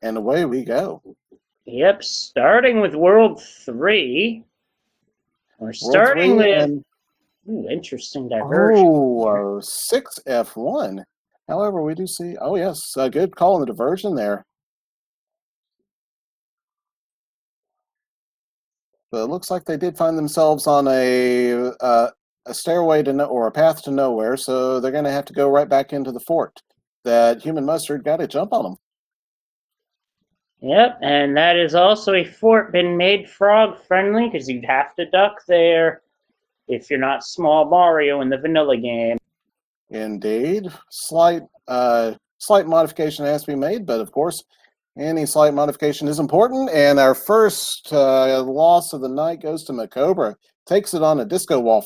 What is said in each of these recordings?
And away we go. Yep, starting with World 3. We're World starting 3 with and interesting diversion here. oh, 6F1. However, we do see, oh yes, a good call on the diversion there. But it looks like they did find themselves on a stairway to or a path to nowhere, so they're going to have to go right back into the fort. That human mustard got to jump on them. Yep, and that is also a fort been made frog friendly because you'd have to duck there if you're not small Mario in the vanilla game. Indeed, slight modification has to be made, but of course, any slight modification is important. And our first loss of the night goes to Macobra. Takes it on a disco wall.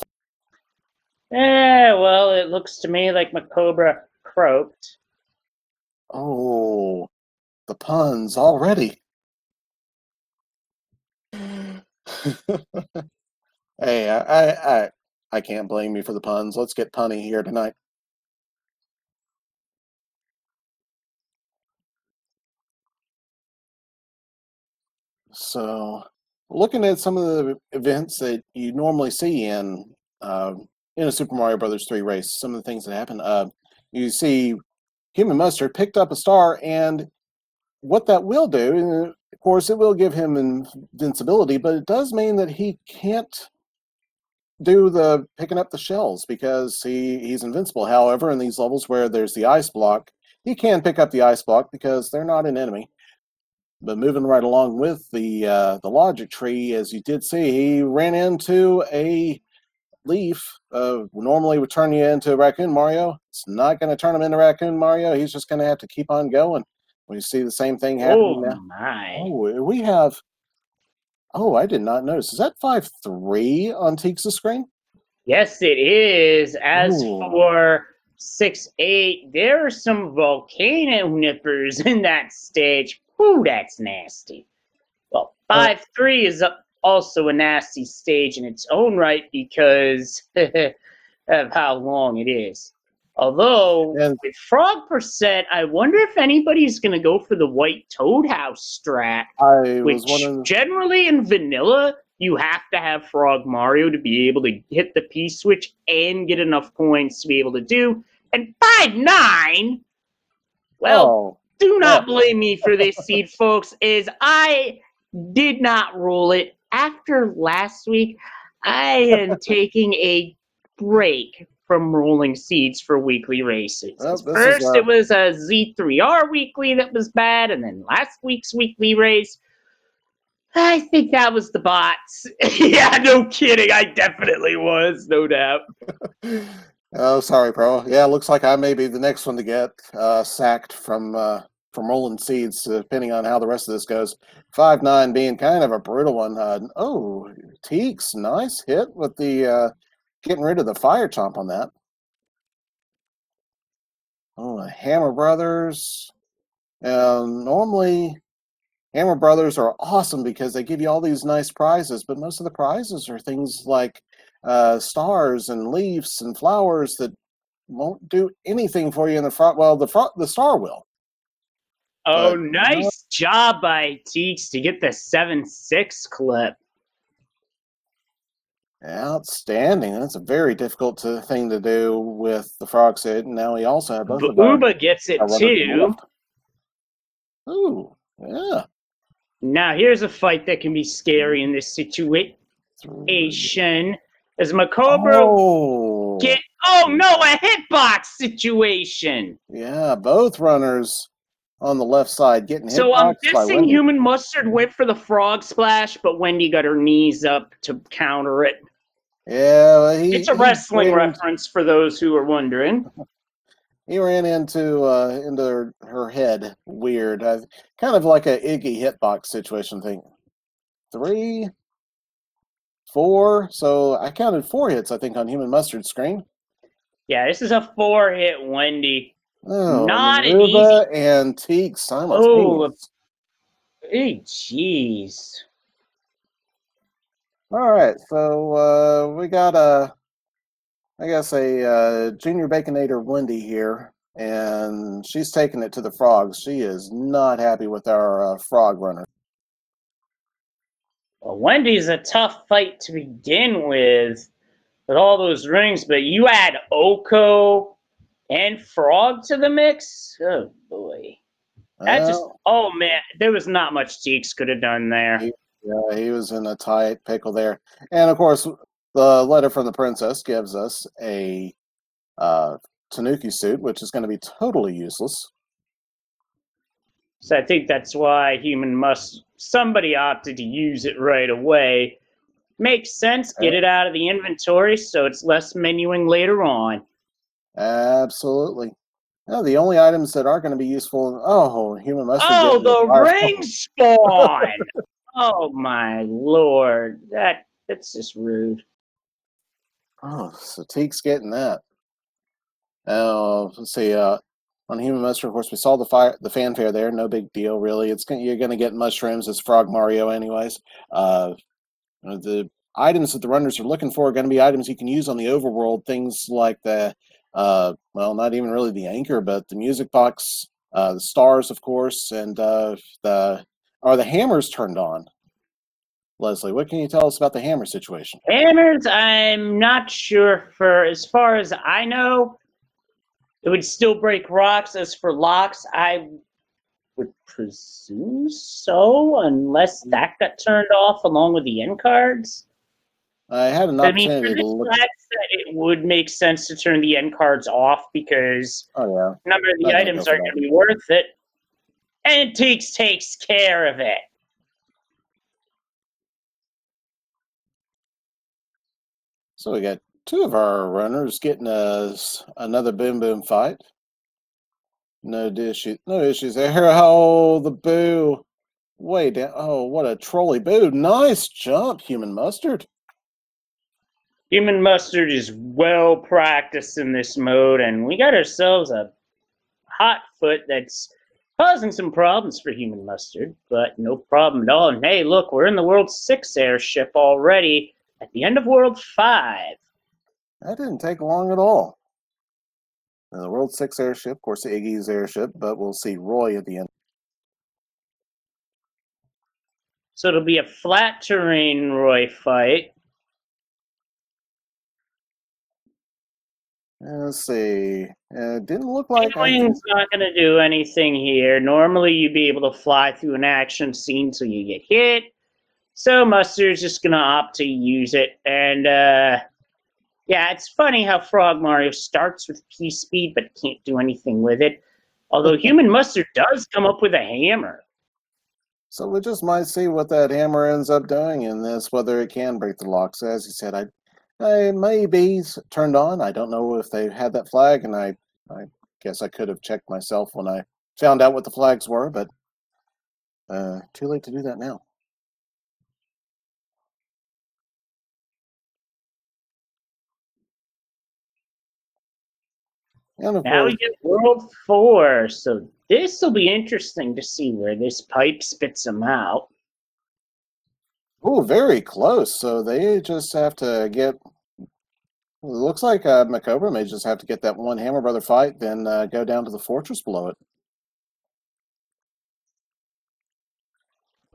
Well, it looks to me like Macobra croaked. Oh, the puns already. Hey, I can't blame you for the puns. Let's get punny here tonight. So, looking at some of the events that you normally see in a Super Mario Brothers 3 race, some of the things that happen, you see Human Mustard picked up a star, and what that will do, and of course, it will give him invincibility, but it does mean that he can't do the picking up the shells because he's invincible. However, in these levels where there's the ice block, he can pick up the ice block because they're not an enemy. But moving right along with the logic tree, as you did see, he ran into a leaf. Normally would turn you into Raccoon Mario. It's not going to turn him into Raccoon Mario. He's just going to have to keep on going. We see the same thing happening Oh now. my. Oh, we have. Oh, I did not notice. Is that 5-3 on Teeks' screen? Yes, it is. As Ooh. for 6-8, there are some volcano nippers in that stage. Whew, that's nasty. Well, Uh, 5-3 is also a nasty stage in its own right because of how long it is. Although, and with Frog Percent, I wonder if anybody's going to go for the White Toad House strat, I was which wondering. generally in vanilla, you have to have Frog Mario to be able to hit the P switch and get enough points to be able to do. And 5-9, well, Oh, do well, not blame me for this seed, folks, as I did not roll it. After last week, I am taking a break from rolling seeds for weekly races. well, this is First, it was a Z3R weekly that was bad, and then last week's weekly race, I think that was the bots. Yeah, no kidding. I definitely was, no doubt. Oh, sorry, bro. Yeah, looks like I may be the next one to get sacked from rolling seeds, depending on how the rest of this goes. 5-9 being kind of a brutal one. Oh, Teeks, nice hit with the getting rid of the fire chomp on that. Oh, Hammer Brothers. Normally, Hammer Brothers are awesome because they give you all these nice prizes, but most of the prizes are things like stars and leaves and flowers that won't do anything for you in the front. Well, the star will, Oh, but no, nice job by Teach to get the 7-6 clip. outstanding. That's a very difficult thing to do with the frog suit. And now we also have both of Uba gets our it runners on the too. left. Ooh, yeah. Now, here's a fight that can be scary in this situation. Three. As Macobra Oh, get. Oh no, a hitbox situation! yeah. Both runners on the left side getting So I'm hitboxed by guessing Wendy. Human Mustard went for the frog splash, but Wendy got her knees up to counter it. Yeah, well, It's a he wrestling ran into reference for those who are wondering. into her head. Weird, kind of like a Iggy hitbox situation thing. 3, 4. So I counted 4 hits, I think, on Human Mustard's screen. Yeah, this is a 4-hit Wendy. Oh, and Not an easy. Ruba and Teak Oh, simultaneous. hey, jeez. All right, so we got I guess a Junior Baconator Wendy here. and she's taking it to the frogs. She is not happy with our frog runner. Well, Wendy's a tough fight to begin with all those rings, but you add Oko and Frog to the mix? Oh boy. Well, Oh man, there was not much Teeks could have done there. he was in a tight pickle there. And of course, the letter from the princess gives us a Tanuki suit, which is going to be totally useless. So I think that's why somebody opted to use it right away. Makes sense, get it out of the inventory so it's less menuing later on. Absolutely. No, the only items that are going to be useful. Oh, human mustard. Oh, getting the fire. ring spawn! Oh my lord, that's just rude. Oh, so Teek's getting that. Let's see. On human mustard, of course, we saw the fanfare there. No big deal, really. You're going to get mushrooms as Frog Mario, anyways. The items that the runners are looking for are going to be items you can use on the overworld. Things like well, not even really the anchor, but the music box, the stars, of course, and the hammers turned on. Leslie, what can you tell us about the hammer situation? Hammers, I'm not sure. For as far as I know, it would still break rocks. As for locks, I would presume so, unless that got turned off along with the end cards. I had an I mean, for opportunity to this look. flag set, it would make sense to turn the end cards off because Oh yeah, a number of the not gonna items go for aren't that. going to be worth it. Antiques takes care of it. So we got two of our runners getting us another boom boom fight. No issues there. Oh, the boo. Way down. Oh, what a trolley boo. Nice jump, human mustard. Human Mustard is well practiced in this mode, and we got ourselves a hot foot that's causing some problems for Human Mustard, but no problem at all. And hey, look, we're in the World 6 airship already at the end of World 5. That didn't take long at all. The World 6 airship, of course, Iggy's airship, but we'll see Roy at the end. So it'll be a flat terrain Roy fight. Let's see. It didn't look like Wing's not going to do anything here. Normally, you'd be able to fly through an action scene till you get hit. So Mustard's just going to opt to use it. And yeah, it's funny how Frog Mario starts with P speed but can't do anything with it. Although Human Mustard does come up with a hammer. So we just might see what that hammer ends up doing in this, whether it can break the locks. As you said, I may be turned on. I don't know if they had that flag, and I guess I could have checked myself when I found out what the flags were, but too late to do that now. And of Now course, we get World 4, so this will be interesting to see where this pipe spits them out. oh, very close. So they just have to get. It looks like Macobra may just have to get that one Hammer Brother fight, then go down to the fortress below it.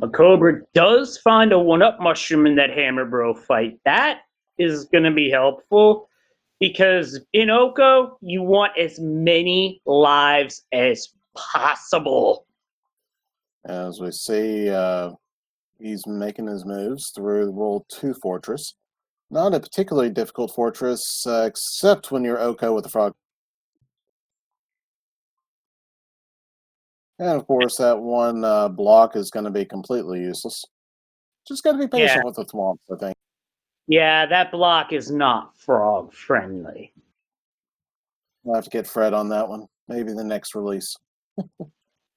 Macobra does find a one-up mushroom in that Hammer Bro fight. That is going to be helpful because in Oko, you want as many lives as possible. As we see, he's making his moves through the World 2 fortress. Not a particularly difficult fortress, except when you're Oko with the frog. And of course, that one block is going to be completely useless. Just got to be patient with the thwomps, I think. Yeah, that block is not frog friendly. I'll have to get Fred on that one. Maybe the next release.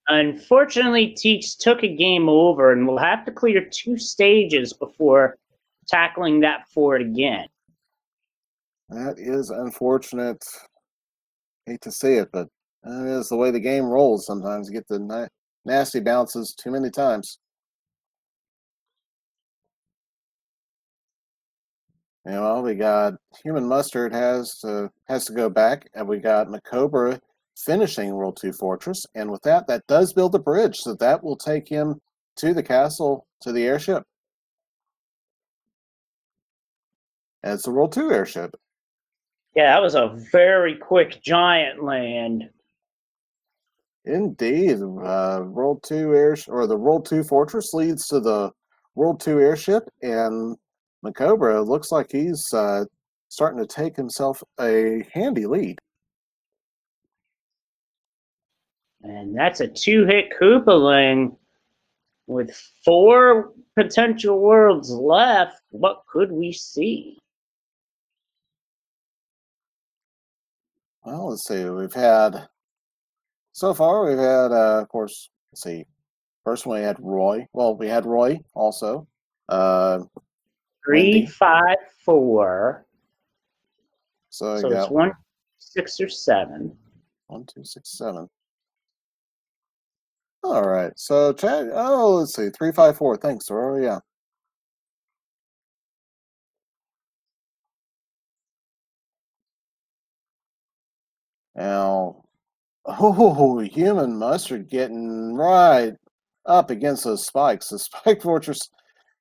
Unfortunately, Teach took a game over and will have to clear 2 stages before tackling that fort again. That is unfortunate. Hate to see it, but that is the way the game rolls sometimes. You get the nasty bounces too many times. You know, we got Human Mustard has to go back, and we got Macobra finishing World 2 Fortress. And with that, that does build a bridge. So that will take him to the castle, to the airship. And it's the World 2 airship. Yeah, that was a very quick giant land. Indeed. World 2 airship, or the World 2 Fortress leads to the World 2 airship. And Macobra looks like he's starting to take himself a handy lead. And that's a 2-hit Koopaling. With 4 potential worlds left, what could we see? Well, let's see. So far, we've had, of course, let's see. First one, we had Roy. Well, we had Roy also. 3, Wendy. 5, 4. So So you it's got 1, 6, or 7. 1, 2, 6, 7. All right. So Chad. Oh, let's see. 3, 5, 4. Thanks, Dora. Yeah. Now, oh, human mustard getting right up against those spikes. The spike fortress.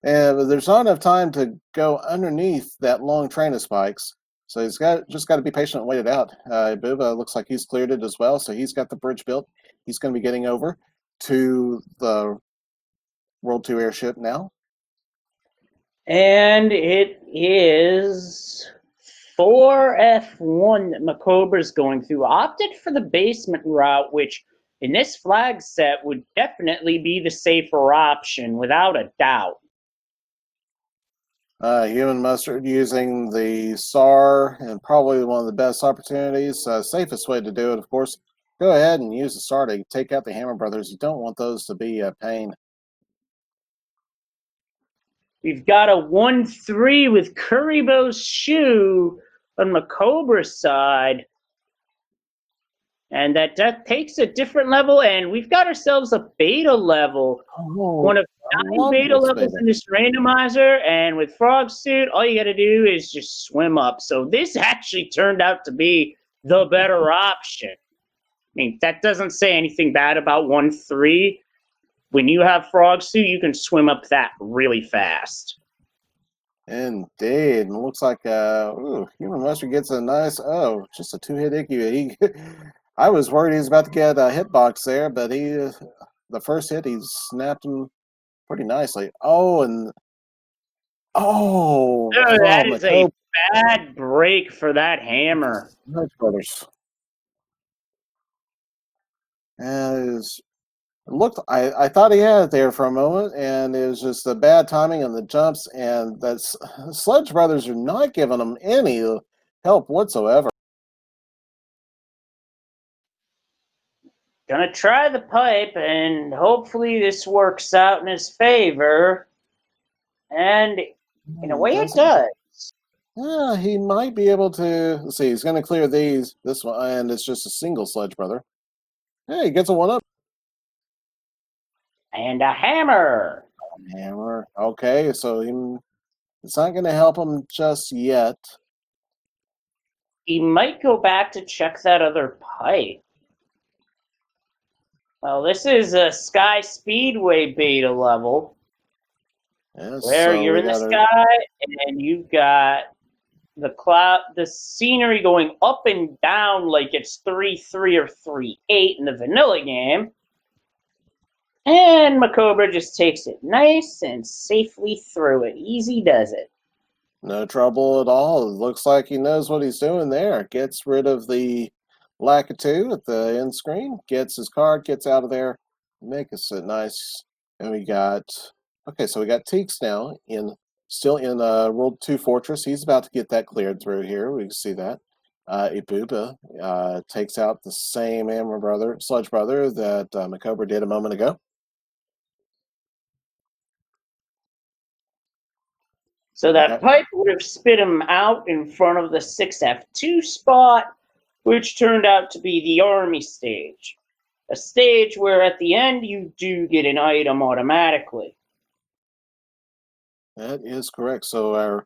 And there's not enough time to go underneath that long train of spikes. So he's just got to be patient and wait it out. Booba looks like he's cleared it as well. So he's got the bridge built. He's going to be getting over to the World 2 airship now. And it is 4F1 that Macobra's going through. Opted for the basement route, which in this flag set would definitely be the safer option, without a doubt. Human mustard using the star, and probably one of the best opportunities. Safest way to do it, of course. Go ahead and use the star to take out the Hammer Brothers. You don't want those to be a pain. We've got a 1-3 with Currybo's shoe on Macobra's side. And that takes a different level, and we've got ourselves a beta level. Oh, One of 9 beta levels in this randomizer, and with Frog Suit, all you gotta do is just swim up. So this actually turned out to be the better option. I mean, that doesn't say anything bad about 1-3. When you have Frog Suit, you can swim up that really fast. Indeed. And it looks like Human Mustard gets a nice, just a 2-hit Icky. I was worried he was about to get a hitbox there, but the first hit, he snapped him pretty nicely. That is a bad break for that hammer. Brothers. And I thought he had it there for a moment, and it was just the bad timing on the jumps, and that's Sledge Brothers are not giving him any help whatsoever. Gonna try the pipe, and hopefully this works out in his favor. And in a way, it does. Yeah, he might be able to. Let's see, he's going to clear this one, and it's just a single Sledge Brother. Hey, he gets a 1-up. And a hammer. Hammer. Okay, so it's not going to help him just yet. He might go back to check that other pipe. Well, this is a Sky Speedway beta level. Yes, where so you're in the sky and you've got the scenery going up and down like it's 3-3 or 3-8 in the vanilla game. And Macobra just takes it nice and safely through it. Easy does it. No trouble at all. It looks like he knows what he's doing there. Gets rid of the lack of 2 at the end screen. Gets his card, gets out of there. Make us it nice. And we got... Okay, so we got Teeks now still in World 2 Fortress. He's about to get that cleared through here. We can see that. Ibuba takes out the same Sludge Brother that Macobra did a moment ago. So that pipe would have spit him out in front of the 6F2 spot, which turned out to be the army stage. A stage where at the end you do get an item automatically. That is correct. So our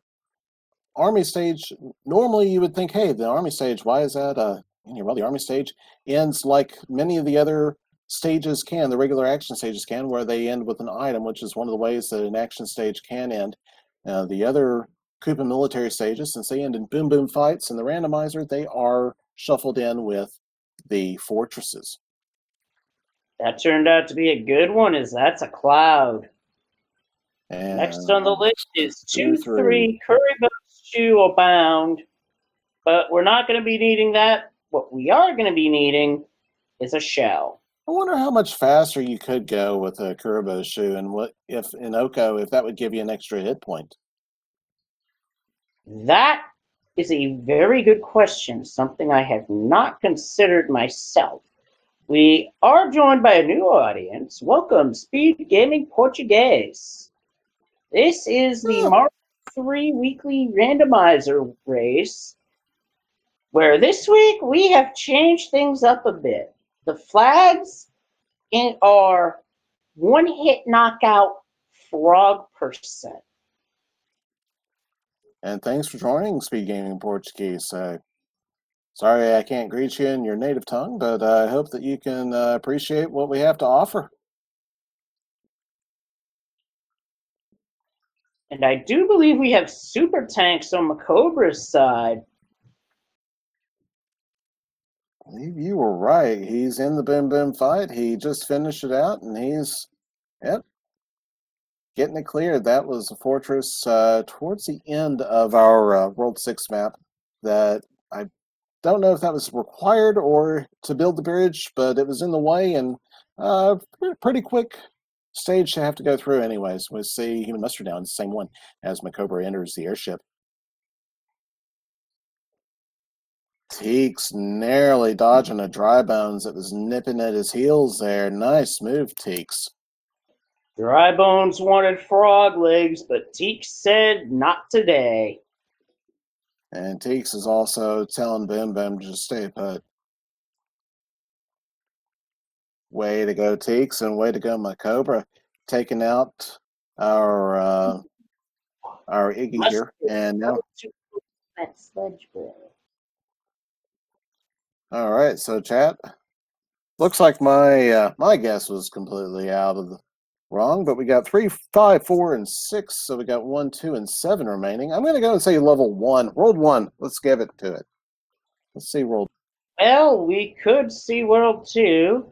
army stage, normally you would think, hey, the army stage, why is that the army stage ends like many of the other stages can, the regular action stages can, where they end with an item, which is one of the ways that an action stage can end. The other Koopa military stages, since they end in boom boom fights and the randomizer, they are shuffled in with the fortresses. That turned out to be a good one, as that's a cloud. And Next on the list is 2-3 Curry Boats Stew Abound, but we're not going to be needing that. What we are going to be needing is a shell. I wonder how much faster you could go with a Kuribo shoe, and what if in Oko, if that would give you an extra hit point. That is a very good question, something I have not considered myself. We are joined by a new audience. Welcome, Speed Gaming Portuguese. This is the Mark 3 weekly randomizer race, where this week we have changed things up a bit. The flags are one-hit knockout frog percent. And thanks for joining Speed Gaming Portuguese. Sorry I can't greet you in your native tongue, but I hope that you can appreciate what we have to offer. And I do believe we have super tanks on Macobra's side. I believe you were right. He's in the Bim Bim fight. He just finished it out, and he's, getting it cleared. That was a fortress towards the end of our World 6 map that I don't know if that was required or to build the bridge, but it was in the way, and pretty quick stage to have to go through anyways. We see Human Mustard now in the same one as Macobra enters the airship. Teeks narrowly dodging a dry bones that was nipping at his heels there. Nice move, Teeks. Dry Bones wanted frog legs, but Teek said not today. And Teeks is also telling Bim Bim to just stay put. Way to go, Teeks, and way to go, Macobra, taking out our Iggy here. And now, that sledge bro. All right, so chat. Looks like my my guess was completely out of the wrong, but we got 3, 5, 4, and 6. So we got 1, 2, and 7 remaining. I'm going to go and say level 1, World 1. Let's give it to it. Let's see World. Well, we could see World 2.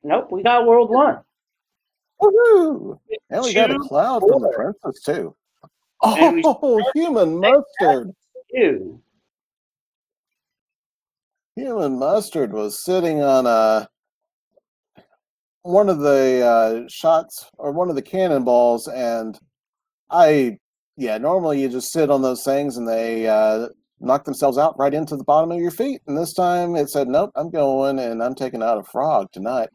Nope, we got World 1. Woohoo! And we got a cloud from the princess too. Oh, Human Mustard! Human Mustard was sitting on one of the shots or one of the cannonballs, and normally you just sit on those things and they knock themselves out right into the bottom of your feet. And this time it said, nope, I'm going and I'm taking out a frog tonight.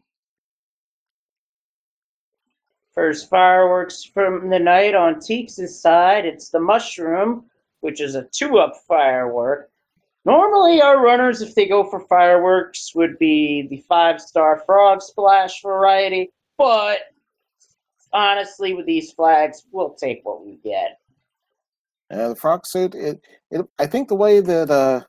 First fireworks from the night on Teeks' side. It's the mushroom, which is a 2-up firework. Normally, our runners, if they go for fireworks, would be the 5-star frog splash variety. But honestly, with these flags, we'll take what we get. The frog suit. I think the way that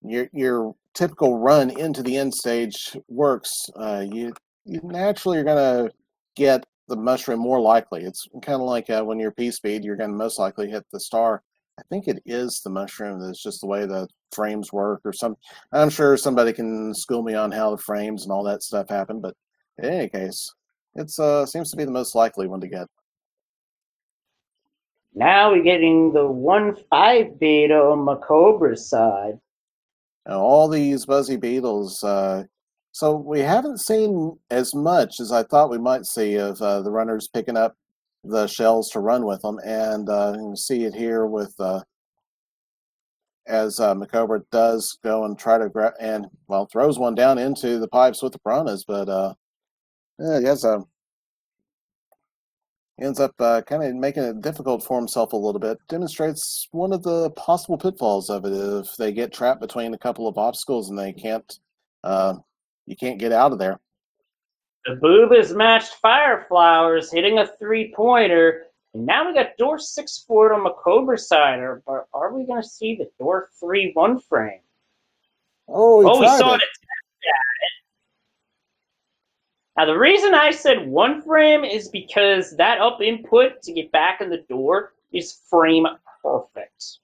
your typical run into the end stage works, you naturally are going to get the mushroom more likely. It's kind of like when you're P-speed, you're going to most likely hit the star. I think it is the mushroom. That's just the way the frames work, or some. I'm sure somebody can school me on how the frames and all that stuff happen. But in any case, it seems to be the most likely one to get. Now we're getting the 1-5 beta on Macobra's side. Now, all these Buzzy Beetles. So we haven't seen as much as I thought we might see of the runners picking up the shells to run with them, and you can see it here with as Macobra does go and try to grab and throws one down into the pipes with the piranhas, but ends up kind of making it difficult for himself a little bit. Demonstrates one of the possible pitfalls of it if they get trapped between a couple of obstacles and they can't you can't get out of there. The boob has matched Fire Flowers, hitting a 3-pointer. And now we got door 6 forward on Macobra's side. Are we going to see the door 3 1 frame? Oh, he Well, we tried saw it. it. Now, the reason I said one frame is because that up input to get back in the door is frame perfect.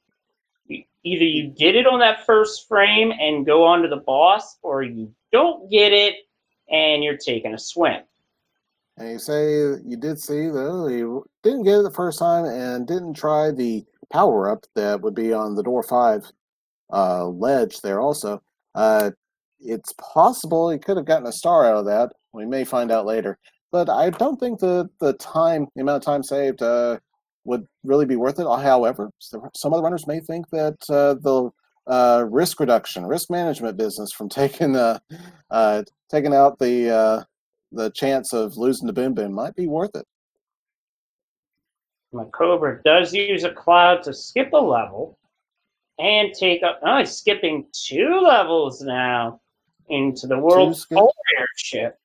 Either you get it on that first frame and go on to the boss, or you don't get it and you're taking a swim. And you say you did see though you didn't get it the first time and didn't try the power up that would be on the door 5 ledge there also. Uh, it's possible he could have gotten a star out of that. We may find out later. But I don't think the amount of time saved would really be worth it. However, some other runners may think that the risk reduction, risk management business from taking out the chance of losing to Boom Boom might be worth it. Cobra does use a cloud to skip a level and take up. Oh, he's skipping 2 levels now into the World 4 airship.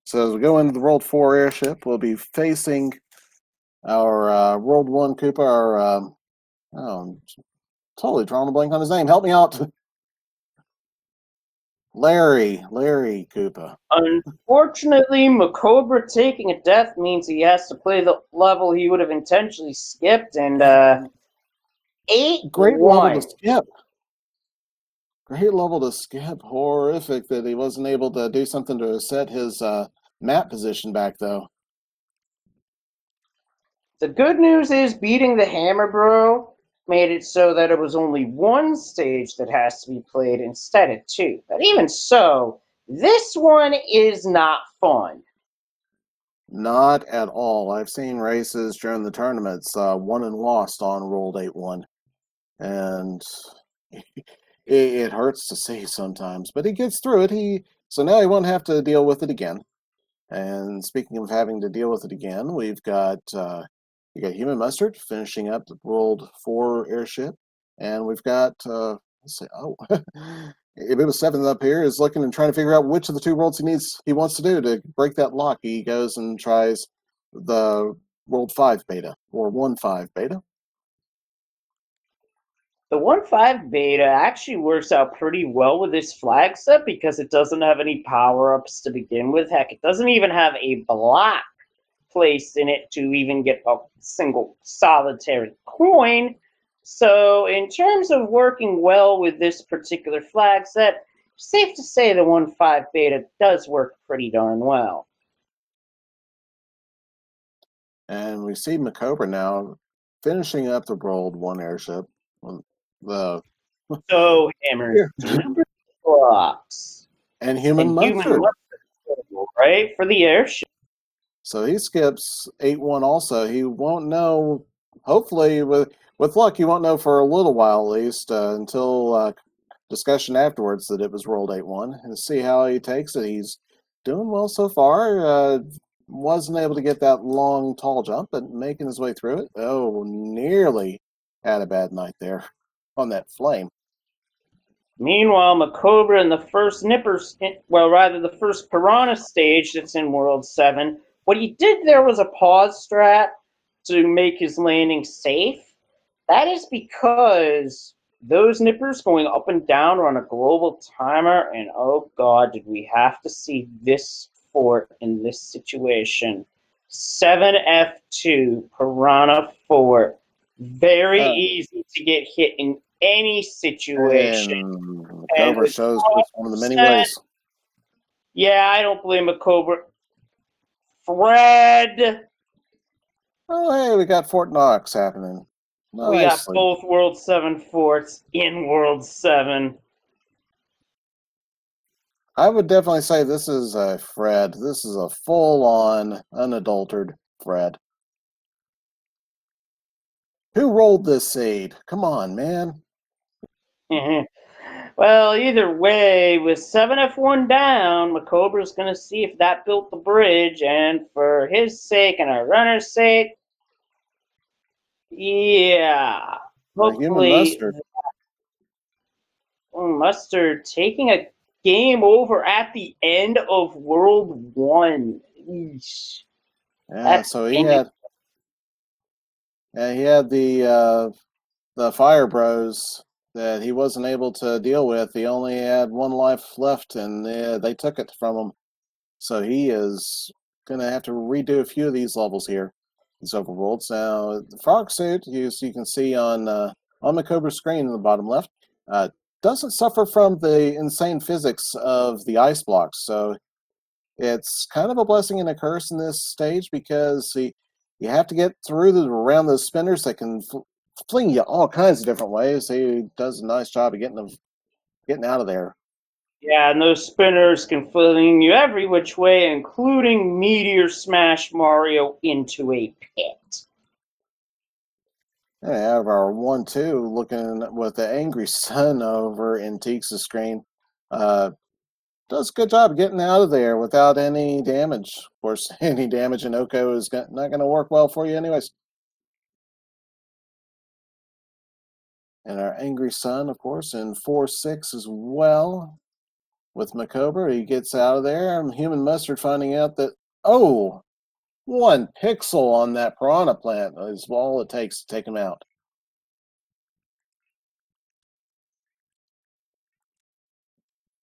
So as we go into the World 4 airship, we'll be facing our World 1 Koopa, I'm totally drawing a blank on his name. Help me out. Larry Koopa. Unfortunately, Macobra taking a death means he has to play the level he would have intentionally skipped, and 8-1. Great level to skip. Great level to skip. Horrific that he wasn't able to do something to set his map position back, though. The good news is beating the Hammer Bro made it so that it was only 1 stage that has to be played instead of 2. But even so, this one is not fun. Not at all. I've seen races during the tournaments won and lost on World 8-1. And it hurts to see sometimes, but he gets through it. So now he won't have to deal with it again. And speaking of having to deal with it again, we've got Human Mustard finishing up the World 4 airship, and we've got let's see, if it was 7th up here, is looking and trying to figure out which of the 2 worlds he wants to do to break that lock. He goes and tries the World 5 beta or 1.5 beta. The 1.5 beta actually works out pretty well with this flag set because it doesn't have any power-ups to begin with. Heck, it doesn't even have a block placed in it to even get a single solitary coin. So in terms of working well with this particular flag set, safe to say the 1.5 beta does work pretty darn well. And we see Macobra now finishing up the World 1 airship. So Hammer blocks and Human Mustard. Right, for the airship. So he skips 8-1 also. He won't know, hopefully, with luck, he won't know for a little while at least, until discussion afterwards that it was World 8-1, and see how he takes it. He's doing well so far. Wasn't able to get that long, tall jump, but making his way through it. Oh, nearly had a bad night there on that flame. Meanwhile, Macobra in the first the first Piranha stage that's in World 7, what he did there was a pause strat to make his landing safe. That is because those nippers going up and down are on a global timer, and oh god, did we have to see this fort in this situation. 7F2, Piranha Fort. Very easy to get hit in any situation. And Macobra shows just one of the many ways. Yeah, I don't blame Macobra. Fred! Oh, hey, we got Fort Knox happening. Nicely. We got both World 7 forts in World 7. I would definitely say this is a Fred. This is a full-on, unadulterated Fred. Who rolled this seed? Come on, man. Well, either way, with 7F1 down, Macobra's going to see if that built the bridge, and for his sake and our runner's sake, yeah. Hopefully, Mustard. Mustard taking a game over at the end of World 1. Eesh. Yeah, so he had the Fire Bros that he wasn't able to deal with. He only had one life left, and they took it from him. So he is going to have to redo a few of these levels here. These overworlds. Now, the frog suit, as you can see on the Cobra screen in the bottom left, doesn't suffer from the insane physics of the ice blocks. So it's kind of a blessing and a curse in this stage because you have to get through around those spinners that can fling you all kinds of different ways. He does a nice job of getting out of there. Yeah, and those spinners can fling you every which way, including Meteor Smash Mario into a pit. I have our 1-2 looking with the angry sun over in Teeks' screen. Does a good job getting out of there without any damage. Of course, any damage in Oko is not going to work well for you anyways. And our angry sun, of course, in 4-6 as well. With Macobra, he gets out of there. Human Mustard finding out that, oh, 1 pixel on that piranha plant is all it takes to take him out.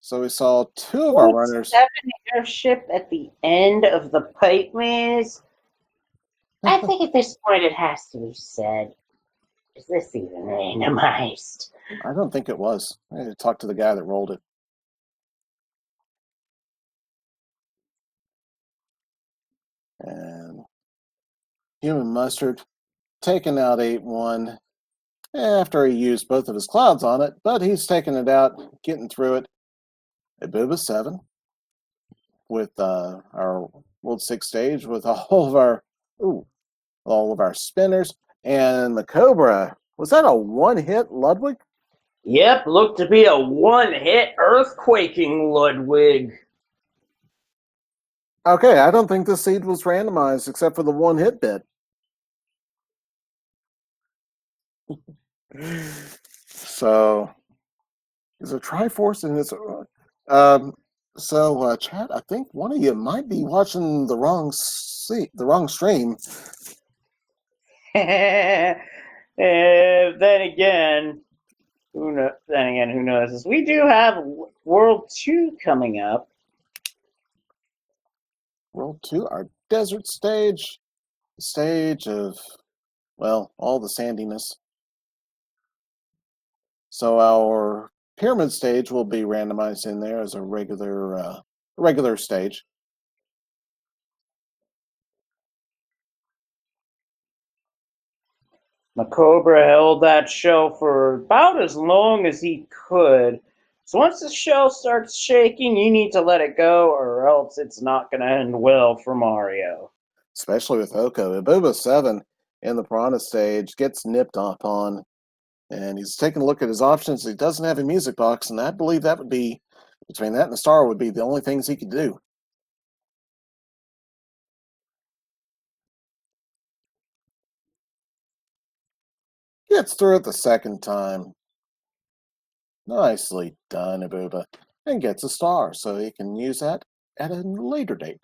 So we saw 2 of our runners. 7 airship at the end of the pipe maze. I think at this point it has to be said, is this even randomized? I don't think it was. I had to talk to the guy that rolled it. And Human Mustard taking out 8-1 after he used both of his clouds on it, but he's taking it out, getting through it. A Booba 7 with our World 6 stage with all of our spinners. And the Cobra, was that a 1-hit Ludwig? Yep, looked to be a 1-hit earthquaking Ludwig. Okay, I don't think the seed was randomized except for the 1-hit bit. So, is a Triforce in this? Chat, I think one of you might be watching the wrong stream. Then again, who knows? As we do have World 2 coming up. World 2, our desert stage, the stage of, well, all the sandiness. So our pyramid stage will be randomized in there as a regular stage. Macobra held that shell for about as long as he could. So once the shell starts shaking, you need to let it go, or else it's not going to end well for Mario. Especially with Oko. Ibuba 7 in the Piranha stage gets nipped up on, and he's taking a look at his options. He doesn't have a music box, and I believe that would be, between that and the star, would be the only things he could do. Gets through it the second time. Nicely done, Ibuba. And gets a star, so he can use that at a later date.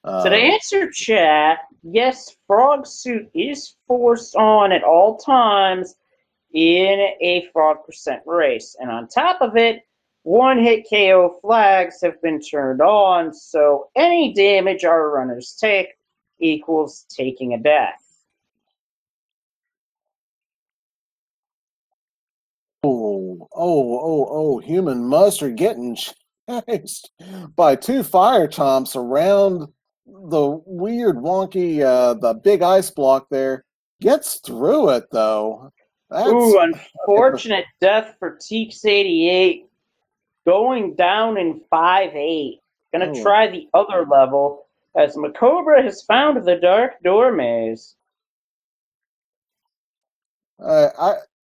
So to answer chat, yes, Frog Suit is forced on at all times in a frog percent race. And on top of it, 1-hit KO flags have been turned on, so any damage our runners take equals taking a death. Human Mustard getting chased by 2 fire chomps around the weird, wonky, the big ice block there. Gets through it, though. Ooh, unfortunate death for Teeks88. Going down in 5-8. Gonna try the other level, as Macobra has found the Dark Door Maze.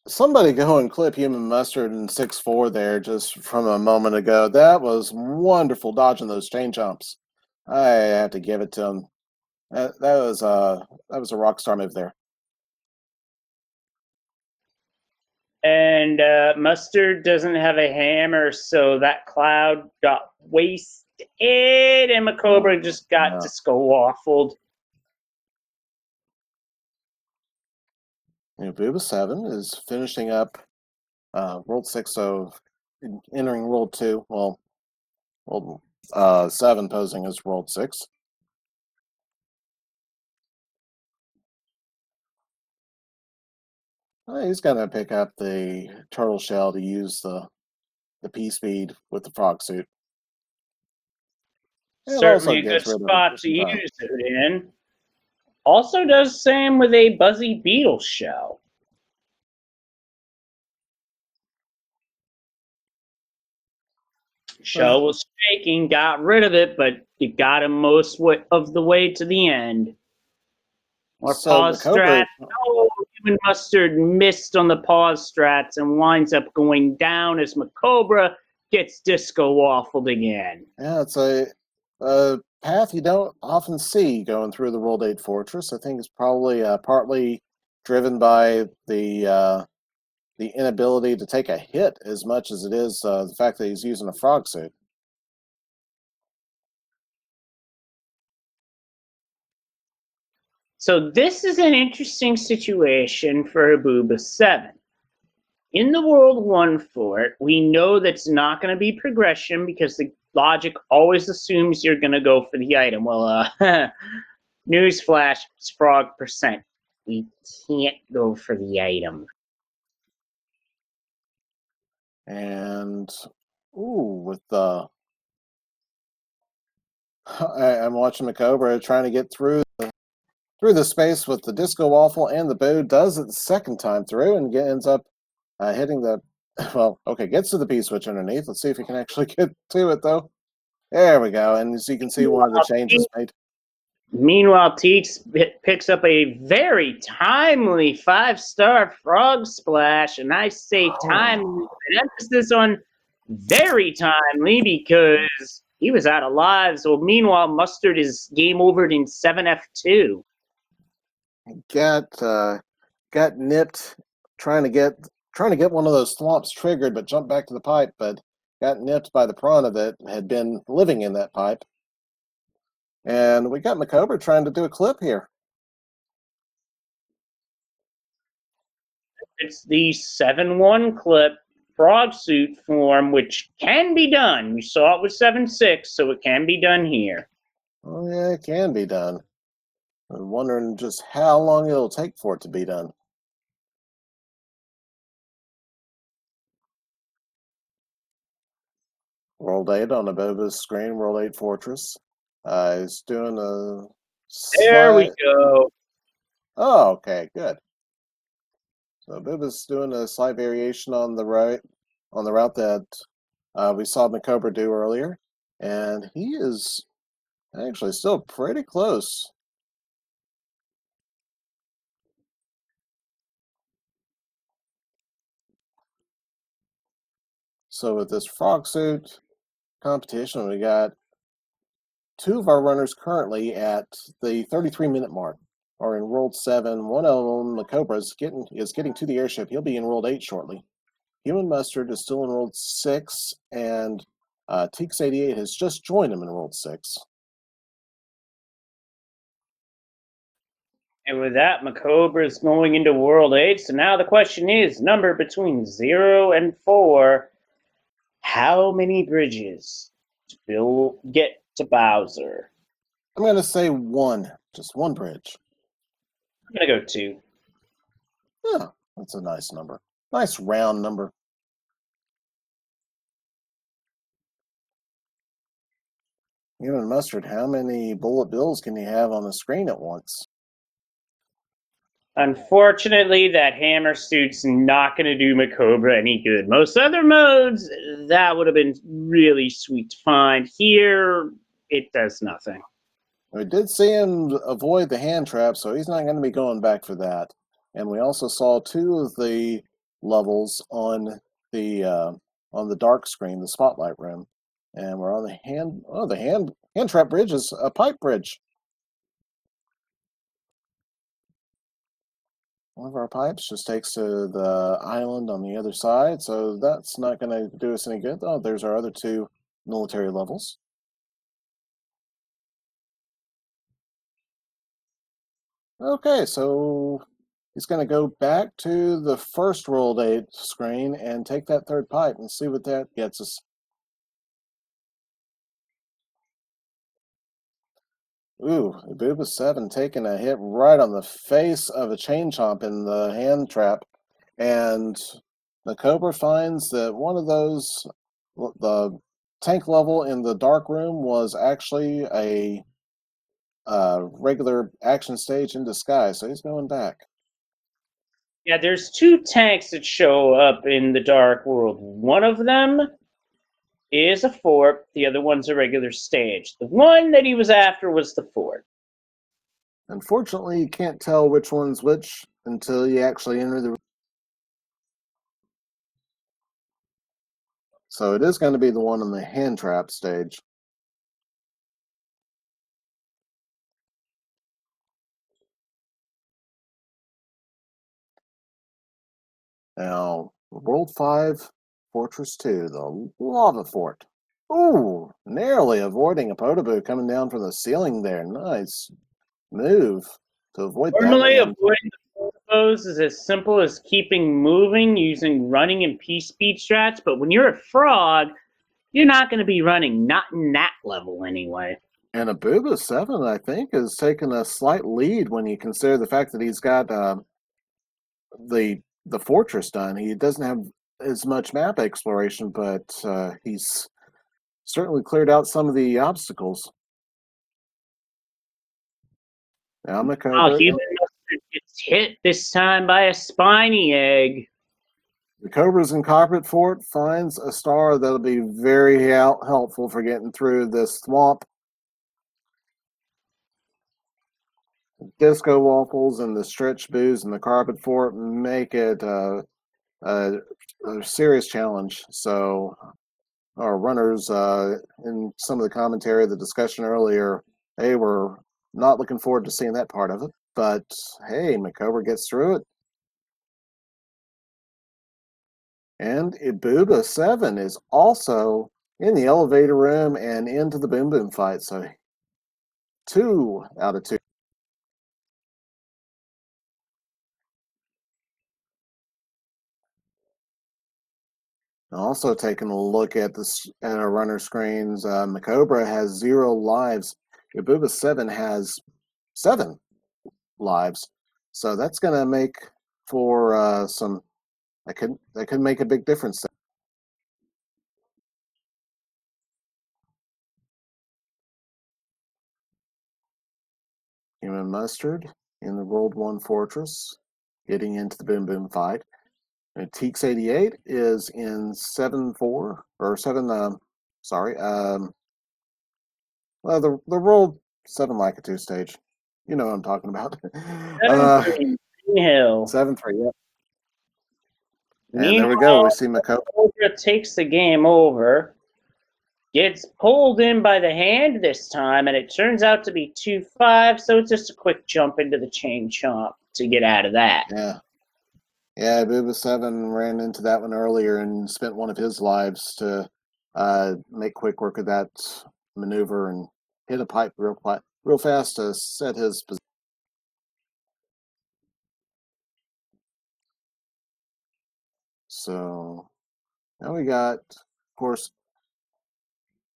Somebody go and clip Human Mustard in 6-4 there just from a moment ago. That was wonderful dodging those chain jumps. I have to give it to him. That was a rock star move there. And Mustard doesn't have a hammer, so that cloud got wasted, and Macobra just got disco-waffled. Booba 7 is finishing up World 6, so entering World 2, well, World 7 posing as World 6. He's going to pick up the turtle shell to use the P speed with the frog suit. It also Certainly a good gets rid of spot to attrition time. use it in. Also does same with a Buzzy Beetle shell. Shell was shaking, got rid of it, but it got him most of the way to the end. More So pause Macobra, strats. Oh, Human Mustard missed on the pause strats and winds up going down as Macobra gets disco waffled again. yeah, it's a path you don't often see going through the World 8 Fortress. I think it's probably partly driven by the inability to take a hit as much as it is the fact that he's using a frog suit. So this is an interesting situation for Abuba 7. In the World 1 fort, we know that's not going to be progression because the logic always assumes you're going to go for the item. Well, newsflash, it's frog percent. We can't go for the item. And with the I'm watching Macobra trying to get through the space with the disco waffle and the boo. Does it the second time through and ends up hitting the gets to the P switch underneath. Let's see if he can actually get to it though. There we go. And as you can see, one of the changes made. Meanwhile, Teeks picks up a very timely 5-star frog splash, and I say timely with an emphasis on very timely because he was out of lives. Well, meanwhile, Mustard is game overed in 7F2. Got nipped trying to get one of those thwomps triggered, but jumped back to the pipe, but got nipped by the piranha that had been living in that pipe. And we got Macobra trying to do a clip here. It's the 7-1 clip frog suit form, which can be done. We saw it with 7-6, so it can be done here. Oh yeah, it can be done. I'm wondering just how long it'll take for it to be done. World 8 on Aboba's screen, World 8 Fortress. He's doing a There we go. Oh, okay, good. So Aboba's doing a slight variation on the route that we saw Macobra do earlier, and he is actually still pretty close. So with this frog suit competition, we got two of our runners currently at the 33-minute mark are in World 7. One of them, Macobra, is getting to the airship. He'll be in World 8 shortly. Human Mustard is still in World 6, and Teeks 88 has just joined him in World 6. And with that, Macobra is going into World 8. So now the question is, number between 0 and 4, how many bridges will get to Bowser? I'm going to say one. Just one bridge. I'm going to go 2. Yeah, that's a nice number. Nice round number. Human Mustard, how many bullet bills can you have on the screen at once? Unfortunately, that hammer suit's not going to do Macobra any good. Most other modes, that would have been really sweet to find. Here, it does nothing. We did see him avoid the hand trap, so he's not going to be going back for that. And we also saw two of the levels on the dark screen, the spotlight room. And we're on the hand trap bridge is a pipe bridge. One of our pipes just takes to the island on the other side, so that's not going to do us any good. Oh, there's our other two military levels. Okay, so he's going to go back to the first rolled 8 screen and take that third pipe and see what that gets us. Ooh, Booba 7 taking a hit right on the face of a chain chomp in the hand trap. And the Cobra finds that one of those, the tank level in the dark room was actually a regular action stage in disguise, so he's going back. Yeah, there's 2 tanks that show up in the Dark World. One of them is a fort, the other one's a regular stage. The one that he was after was the fort. Unfortunately, you can't tell which one's which until you actually enter the. So it is going to be the one on the hand trap stage. Now, World 5, Fortress 2, the Lava Fort. Ooh, narrowly avoiding a Podoboo coming down from the ceiling there. Nice move to avoid Normally, that one. avoiding the photos is as simple as keeping moving using running and P-speed strats, but when you're a frog, you're not going to be running, not in that level anyway. And Abuba 7, I think, has taken a slight lead when you consider the fact that he's got the fortress done. He doesn't have as much map exploration, but he's certainly cleared out some of the obstacles. Now Makoba. Human Mustard gets hit this time by a spiny egg. The Cobra's in Carpet Fort finds a star that'll be very helpful for getting through this swamp. Disco Waffles and the Stretch Booze and the Carpet Fort make it a serious challenge. So our runners, in some of the commentary, the discussion earlier, they were not looking forward to seeing that part of it. But hey, Makoba gets through it. And Ibuba 7 is also in the elevator room and into the Boom Boom fight. So 2 out of 2. Also taking a look at our runner screens, Macobra has 0 lives. Ibuba 7 has 7 lives. So that's going to make for some. That could make a big difference. Human Mustard in the World 1 Fortress, getting into the Boom Boom fight. And Teeks 88 is in 7-4 or 7. Sorry. Well, the World 7 Lakitu stage. You know what I'm talking about. 7-3 Hill. 7-3. Yep. And Meanwhile, there we go. We see Makoba. Cobra takes the game over. Gets pulled in by the hand this time, and it turns out to be 2-5, so it's just a quick jump into the chain chomp to get out of that. Yeah. Yeah, Booba 7 ran into that one earlier and spent one of his lives to make quick work of that maneuver and hit a pipe real fast to set his position. So now we got, of course,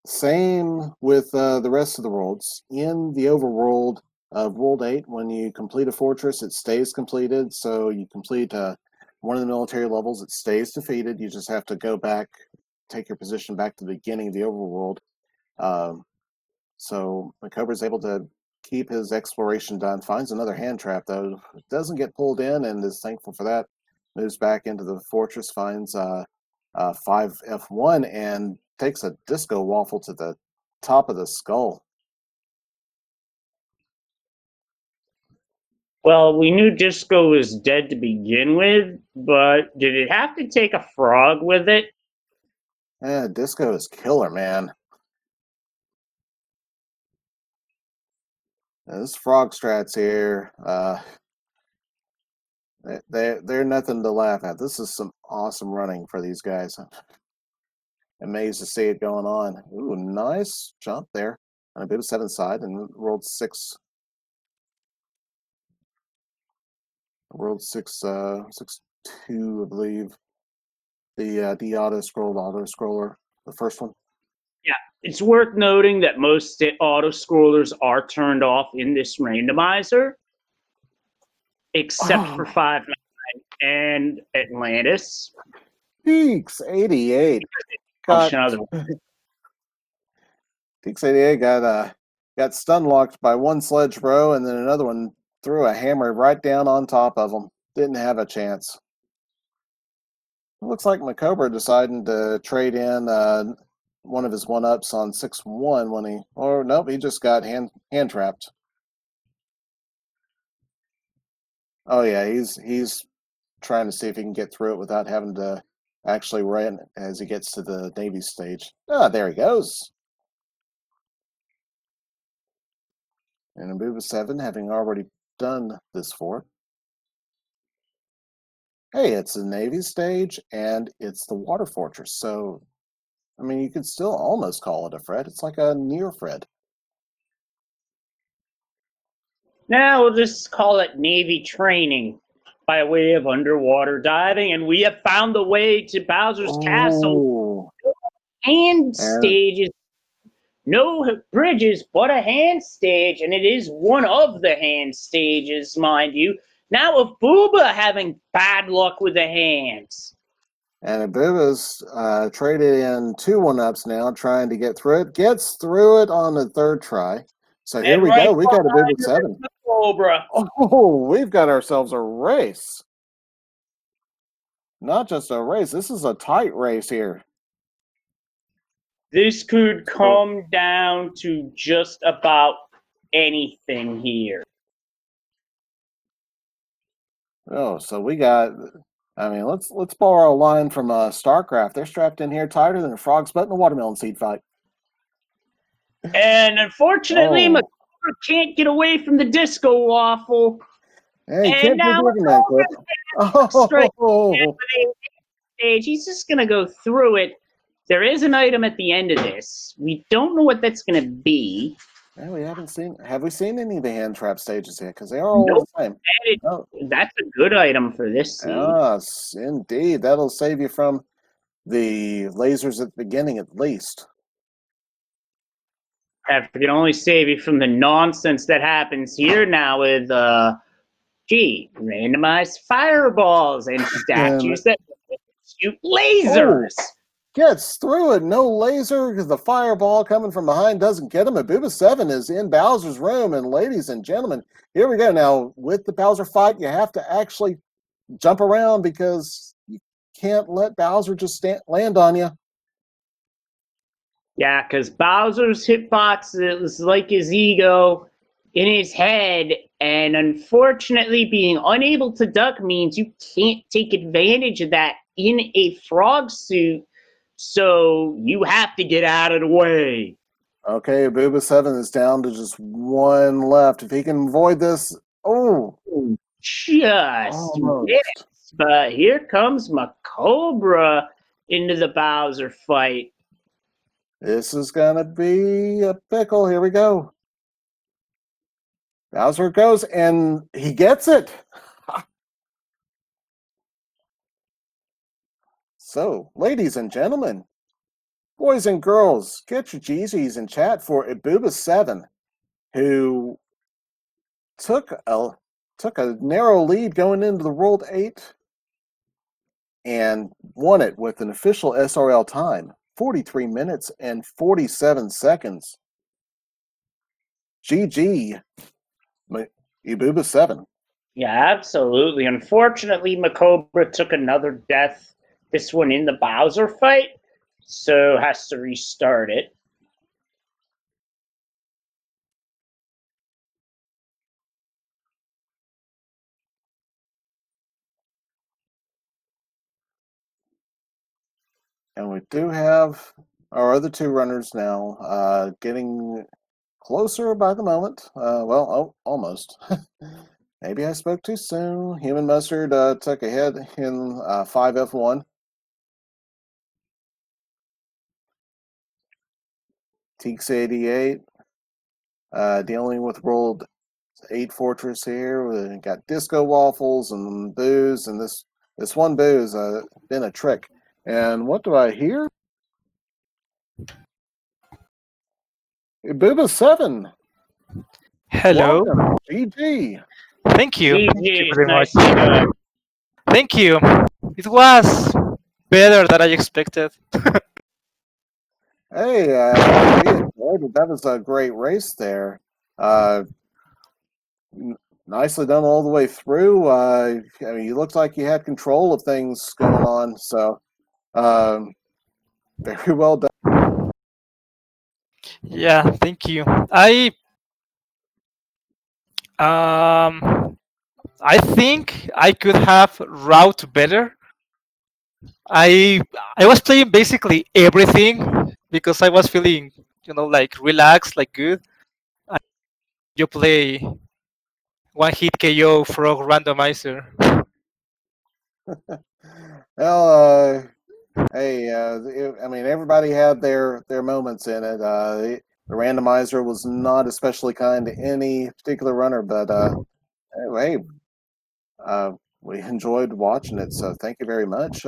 same with the rest of the worlds. In the overworld of World 8, when you complete a fortress, it stays completed. So you complete one of the military levels, it stays defeated. You just have to go back, take your position back to the beginning of the overworld. So Makoba is able to keep his exploration done. Finds another hand trap, though. Doesn't get pulled in and is thankful for that. Moves back into the fortress, finds 5F1 and takes a disco waffle to the top of the skull. Well, we knew Disco was dead to begin with, but did it have to take a frog with it? Yeah, disco is killer, man. Now, this frog strats here, they're nothing to laugh at. This is some awesome running for these guys. Amazed to see it going on. Ooh, nice jump there on a bit of 7 side and rolled 6. World 6.2, I believe. The auto scroller, the first one. Yeah, it's worth noting that most auto scrollers are turned off in this randomizer, except for Oh, 5 and Atlantis. Peaks 88 got Function of Peaks 88 got stun locked by one sledge bro, and then another one threw a hammer right down on top of him. Didn't have a chance. It looks like Macobra deciding to trade in one of his one-ups on 6-1 when he, or nope, he just got hand trapped. Oh yeah, he's trying to see if he can get through it without having to actually run as he gets to the Navy stage. Ah, there he goes. And Abuba 7 having already done this for it. Hey, it's the Navy stage and it's the Water Fortress, so I mean you could still almost call it a Fred. It's like a near Fred. Now we'll just call it Navy training by way of underwater diving, and we have found the way to Bowser's Castle. Oh, Hand and stages, no bridges, but a hand stage, and it is one of the hand stages, mind you. Now with Booba having bad luck with the hands. And Abuba's traded in 2 one-ups now, trying to get through it. Gets through it on the third try. So here And we right go. We got Abuba behind her 7. is the Cobra. Oh, we've got ourselves a race. Not just a race. This is a tight race here. This could So, come down to just about anything here. oh, so we got. I mean, let's borrow a line from StarCraft. They're strapped in here tighter than a frog's butt in a watermelon seed fight. And unfortunately, Oh, McCullough can't get away from the disco waffle. hey, And can't now forgive him that clip. straight Oh, stage. He's just gonna go through it. There is an item at the end of this. We don't know what that's gonna be. yeah, we haven't seen. Have we seen any of the hand trap stages yet? Because they are all Nope. the same. Oh, That's a good item for this seed. yes, indeed. That'll save you from the lasers at the beginning, at least. If it can only save you from the nonsense that happens here now with randomized fireballs and And statues that shoot oh, lasers. gets through it. No laser because the fireball coming from behind doesn't get him. Abuba 7 is in Bowser's room. And ladies and gentlemen, here we go. Now, with the Bowser fight, you have to actually jump around because you can't let Bowser just land on you. Yeah, because Bowser's hitbox is like his ego in his head, and unfortunately, being unable to duck means you can't take advantage of that in a frog suit, so you have to get out of the way. Okay, Abuba 7 is down to just one left. If he can avoid this, oh, Just almost. missed, but here comes Macobra into the Bowser fight. This is going to be a pickle. Here we go. Bowser goes, and he gets it. So, ladies and gentlemen, boys and girls, get your Jeezys in chat for Abuba 7, who took a narrow lead going into the World 8 and won it with an official SRL time, 43 minutes and 47 seconds. GG, Abuba 7. Yeah, absolutely. Unfortunately, Macobra took another death, this one in the Bowser fight, so has to restart it. And we do have our other 2 runners now getting closer by the moment. Almost. Maybe I spoke too soon. Human Mustard took a hit in 5F1. Teeks 88 dealing with World 8 Fortress here. We got disco waffles and booze, and this one booze been a trick. And what do I hear? Booba7. Hello. Welcome. GG. Thank you. Thank you GG, very much. nice to see you. Thank you. It was better than I expected. Hey, we enjoyed it. That was a great race there. Nicely done all the way through. I mean, you looked like you had control of things going on, so very well done. Yeah, thank you. I think I could have route better. I I was playing basically everything because I was feeling, like relaxed, like good. And you play one hit KO frog randomizer. Well, hey, I mean, everybody had their moments in it. The randomizer was not especially kind to any particular runner, but hey, we enjoyed watching it. So thank you very much.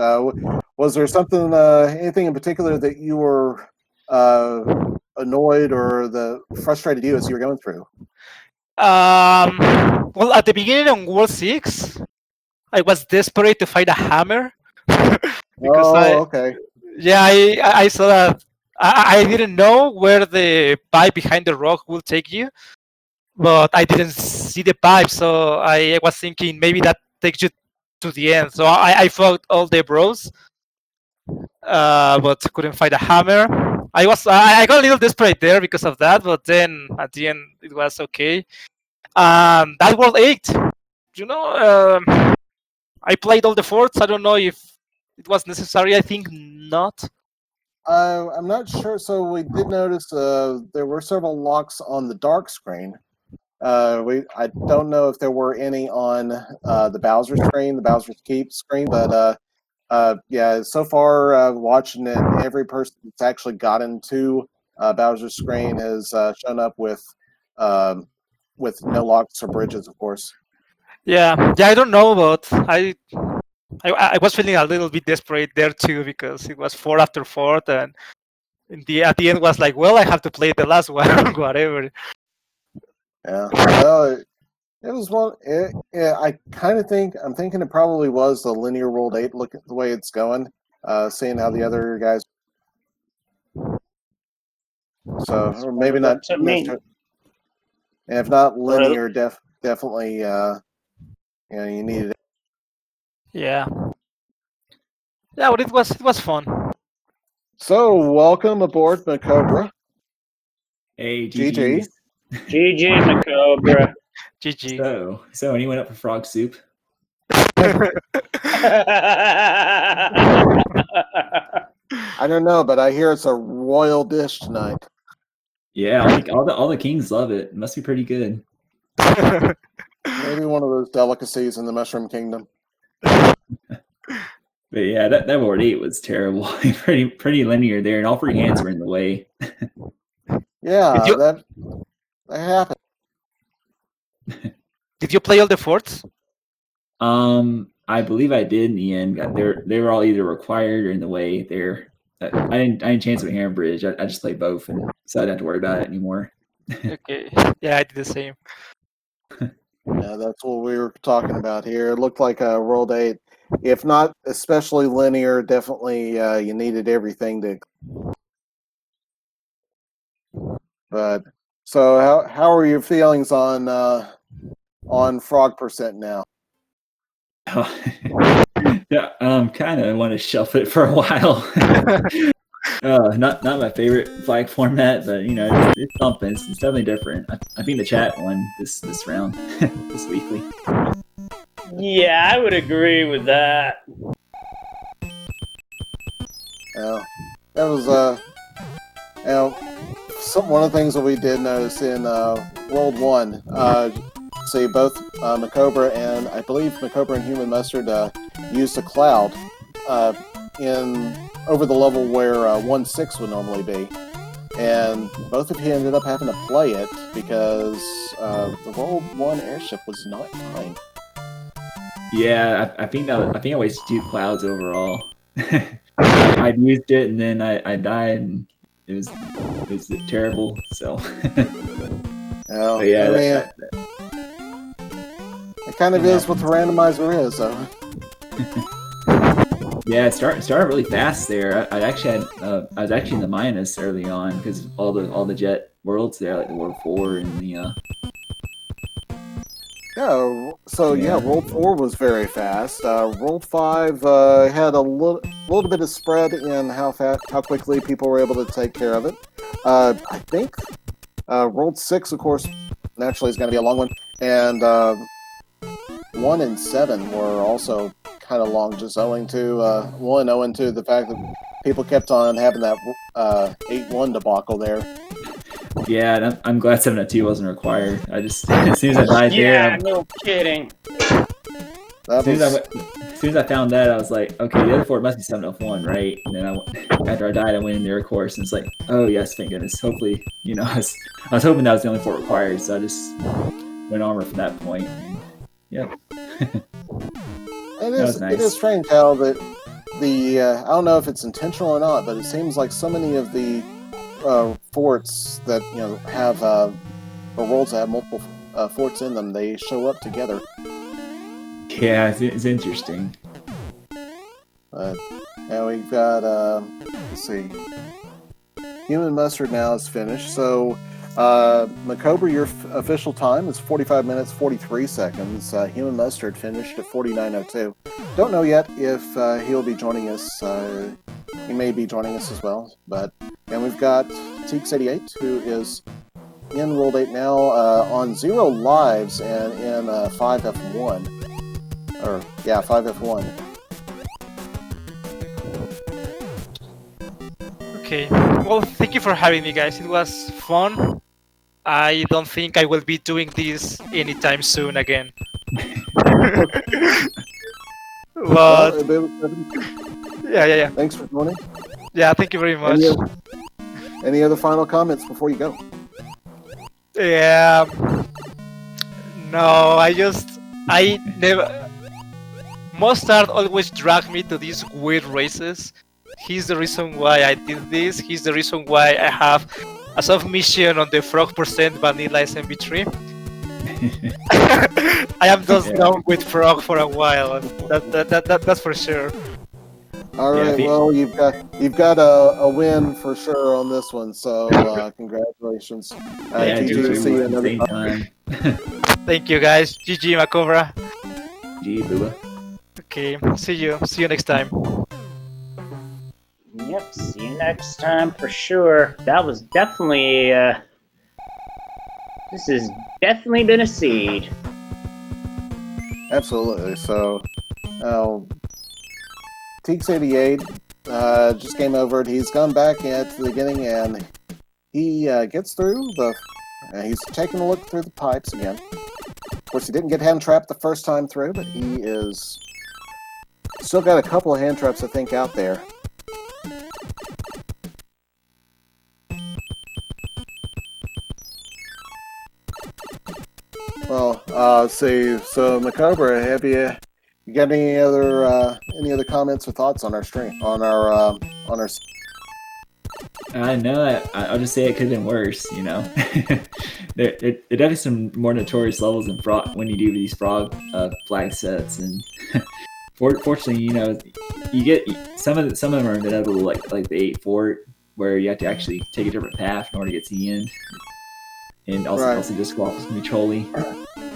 Was there something, anything in particular that you were annoyed or the frustrated you as you were going through? Well, at the beginning on World 6, I was desperate to find a hammer because Okay. I saw that I didn't know where the pipe behind the rock will take you, but I didn't see the pipe, so I was thinking maybe that takes you to the end. So I fought all the bros, but couldn't find a hammer. I got a little desperate there because of that, but then at the end it was okay. That World 8, you know. I played all the forts. I don't know if it was necessary. I think not. I'm not sure. So we did notice there were several locks on the dark screen. I don't know if there were any on the Bowser screen, the Bowser's Keep screen, but yeah, so far watching it, every person that's actually gotten to Bowser's screen has shown up with no locks or bridges, of course. Yeah. I don't know, but I was feeling a little bit desperate there too because it was 4 after 4, and at the end was like, well, I have to play the last one, whatever. Yeah. Well, it was one. Yeah, I kind of think I'm thinking it probably was the linear World 8. Look at the way it's going. Seeing how the other guys. So, or maybe not. To me. And if not linear, definitely. You needed it. Yeah. Yeah, but it was fun. So, welcome aboard, Macobra. Hey, GG. GG, Macobra. GG. So anyone up for frog soup? I don't know, but I hear it's a royal dish tonight. Yeah, I think all the kings love it. It must be pretty good. Maybe one of those delicacies in the Mushroom Kingdom. But yeah, that World 8 was terrible. pretty linear there, and all 3 hands were in the way. Yeah, that happened. Did you play all the forts? I believe I did in the end. They were all either required or in the way there. I didn't chance with Hammer Bridge. I just played both, and so I didn't have to worry about it anymore. Okay. Yeah, I did the same. Yeah, that's what we were talking about here. It looked like a World 8. If not especially linear, definitely you needed everything to. But so how are your feelings on Frog Percent now? Yeah, kind of want to shelf it for a while. Not my favorite flag format, but it's something. It's definitely different. I think the chat won this round, this weekly. Yeah, I would agree with that. Yeah, that was one of the things that we did notice in World 1. See, both Macobra and I believe Macobra and Human Mustard used a cloud over the level where 1-6 would normally be. and both of you ended up having to play it because the World 1 airship was not fine. Yeah, I think I wasted 2 clouds overall. I'd used it and then I died and it was terrible. So Well, but yeah, I mean, it kind of is what the randomizer is, though. yeah, it started really fast there. I actually had I was actually in the minus early on because all the jet worlds there, like the World 4 and the Yeah, so Yeah. World 4 was very fast. World 5 had a little bit of spread in how quickly people were able to take care of it. I think World 6, of course, naturally is going to be a long one, and 1 and 7 were also kind of long, just owing to owing to the fact that people kept on having that 8-1 debacle there. Yeah, and I'm glad 702 wasn't required. I just as soon as I died Yeah, there, no kidding. That as soon was, as I found that, I was like, okay, the other 4 must be 701, right? And then after I died, I went in the air course, and it's like, oh yes, thank goodness. Hopefully, I was hoping that was the only 4 required, so I just went armor from that point. And, yep. it was nice. is strange how that the I don't know if it's intentional or not, but it seems like so many of the forts that have or worlds that have multiple forts in them, they show up together. Yeah, it's interesting. Now we've got let's see, Human Mustard now is finished. So Macobra, your official time is 45 minutes 43 seconds. Human Mustard finished at 49:02. Don't know yet if he'll be joining us. He may be joining us as well. And we've got Teeks88, who is in World 8 now on 0 lives and in 5F1. 5F1. Okay. Well, thank you for having me, guys. It was fun. I don't think I will be doing this anytime soon again. But yeah. Thanks for joining. Yeah, thank you very much. Any other final comments before you go? Yeah. No, I never. Mustard always dragged me to these weird races. He's the reason why I did this. He's the reason why I have a submission on the frog percent vanilla SMB3. I am just done with frog for a while. That's for sure. All right. Well, you've got a win for sure on this one. So congratulations. GG, see you another time. Thank you, guys. GG, Macobra. GG, Booba. Okay. See you next time. Yep, see you next time for sure. That was definitely this has definitely been a seed. Absolutely. So Teeks88 just came over and he's gone back at the beginning and he gets through he's taking a look through the pipes again. Of course, he didn't get hand trapped the first time through, but he is still got a couple of hand traps, I think, out there. Well, let's see. So, Macobra, have you got any other comments or thoughts on our stream? On our I know that I'll just say it could have been worse. There definitely some more notorious levels in frog when you do these frog flag sets, and fortunately, you get some of them are inevitable, like the 8 fort, where you have to actually take a different path in order to get to the end, and also disqualifies me trolly.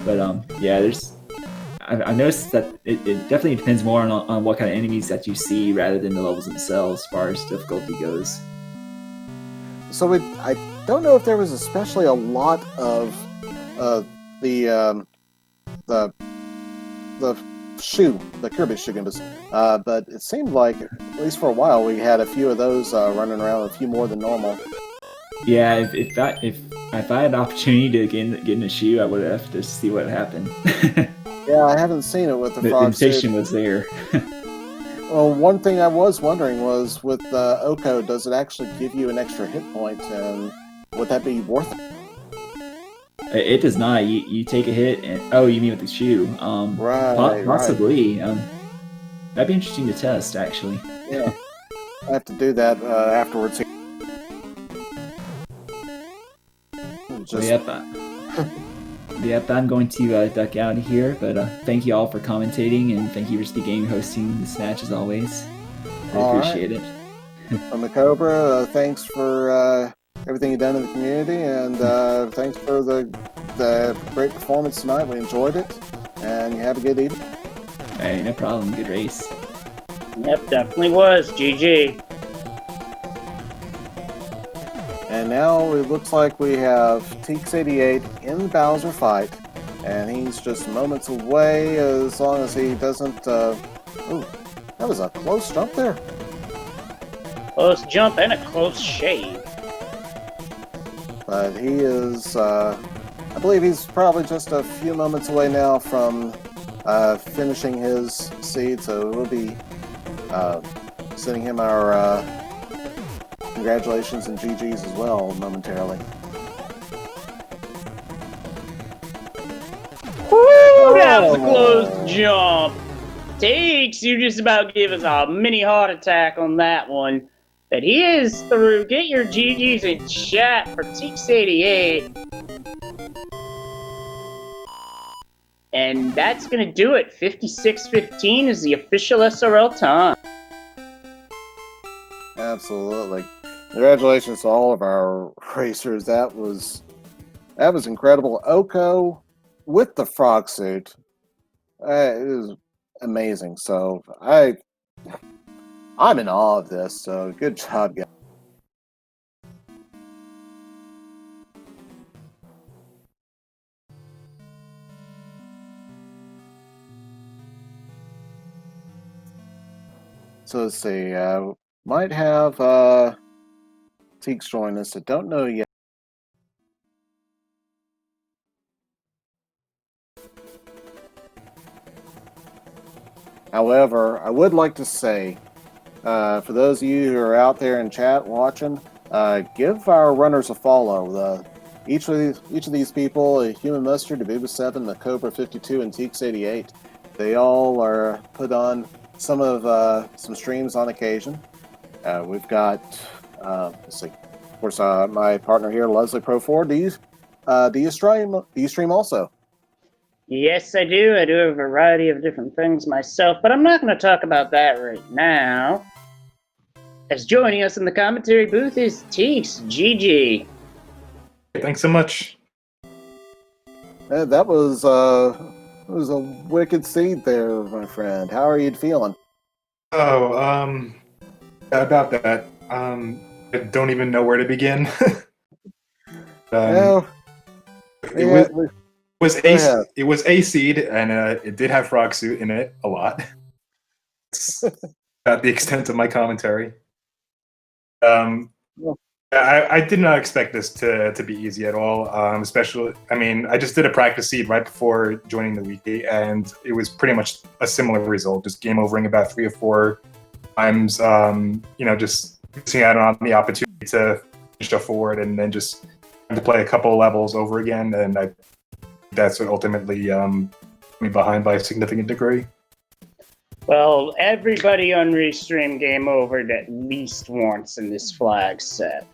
But I've noticed that it definitely depends more on what kind of enemies that you see rather than the levels themselves, as far as difficulty goes. So I don't know if there was especially a lot of the Kirby Shugambas, but it seemed like, at least for a while, we had a few of those running around, a few more than normal. Yeah, if I had the opportunity to get in a shoe, I would have to see what happened. Yeah, I haven't seen it with the frog temptation was there. Well, one thing I was wondering was with Oko, does it actually give you an extra hit point, and would that be worth it? It does not. You take a hit, and oh, you mean with the shoe? Right. Possibly. That'd be interesting to test, actually. Yeah, I have to do that afterwards. Just, Yep. Yep, I'm going to duck out of here, but thank you all for commentating, and thank you, Risky Game, hosting this match as always. I All right. appreciate it. From the Cobra, thanks for everything you've done in the community, and thanks for the great performance tonight. We enjoyed it, and you have a good evening. All right, no problem. Good race. Yep, definitely was. GG. And now it looks like we have Teeks88 in the Bowser fight, and he's just moments away as long as he doesn't... Ooh, that was a close jump there. Close jump and a close shave. But he is... I believe he's probably just a few moments away now from finishing his seed, so we'll be sending him our... congratulations and GG's as well momentarily. Woo! That was a close jump. Teeks, you just about gave us a mini heart attack on that one. But he is through. Get your GG's in chat for Teeks88. And that's going to do it. 56:15 is the official SRL time. Absolutely. Congratulations to all of our racers. That was incredible. Oko with the frog suit. It was amazing. So I'm in awe of this. So good job, guys. So let's see. Might have Teeks join us. I don't know yet. However, I would like to say, for those of you who are out there in chat watching, give our runners a follow. Each of these people, Human Mustard, Abuba7, the Cobra 52, and Teeks88, they all are put on some streams on occasion. We've got, let's see, of course, my partner here, Leslie Pro4. Do you stream also? Yes, I do. I do a variety of different things myself, but I'm not going to talk about that right now. As joining us in the commentary booth is Teeks. GG. Thanks so much. That was a wicked seed there, my friend. How are you feeling? Oh, about that. I don't even know where to begin. It was a seed, and it did have frog suit in it a lot. It's about the extent of my commentary. I did not expect this to be easy at all. Especially, I mean, I just did a practice seed right before joining the weekly, and it was pretty much a similar result. Just game overing about 3 or 4 times. Just missing out on the opportunity to finish a forward, and then just to play a couple levels over again. And that's what ultimately put me behind by a significant degree. Well, everybody on Restream game overed at least once in this flag set.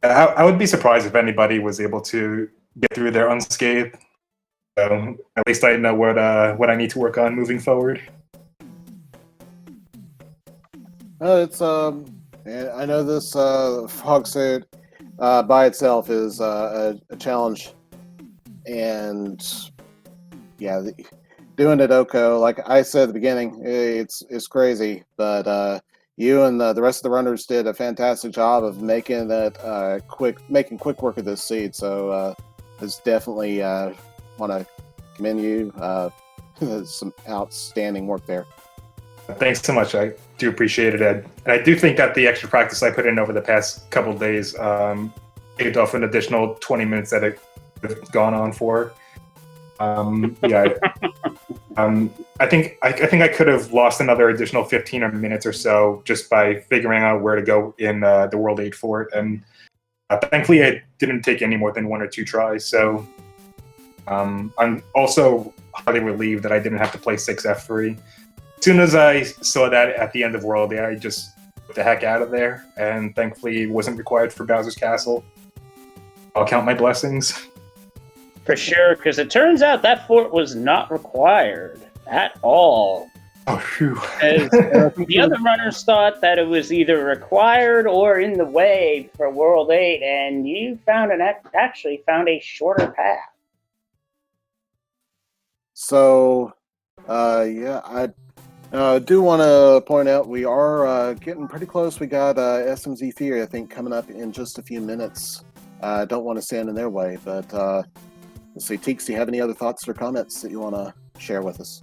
I would be surprised if anybody was able to get through there unscathed. So at least I know what I need to work on moving forward. It's I know this frog suit by itself is a challenge, and yeah, doing it Oko, like I said at the beginning, it's crazy, but you and the rest of the runners did a fantastic job of making that making quick work of this seed. So it's definitely want to commend you. Some outstanding work there. Thanks so much. I do appreciate it, Ed. And I do think that the extra practice I put in over the past couple of days saved off an additional 20 minutes that it could have gone on for. Yeah. I think I could have lost another additional 15 minutes or so just by figuring out where to go in the World 8 fort, and thankfully it didn't take any more than 1 or 2 tries. So I'm also highly relieved that I didn't have to play 6F3. As soon as I saw that at the end of World 8, I just put the heck out of there, and thankfully it wasn't required for Bowser's Castle. I'll count my blessings. For sure, because it turns out that fort was not required at all. Oh, phew. As the other runners thought that it was either required or in the way for World 8, and you actually found a shorter path. So, yeah, I do want to point out we are getting pretty close. We got SMZ3, I think, coming up in just a few minutes. I don't want to stand in their way, but let's see, Teeks, do you have any other thoughts or comments that you want to share with us?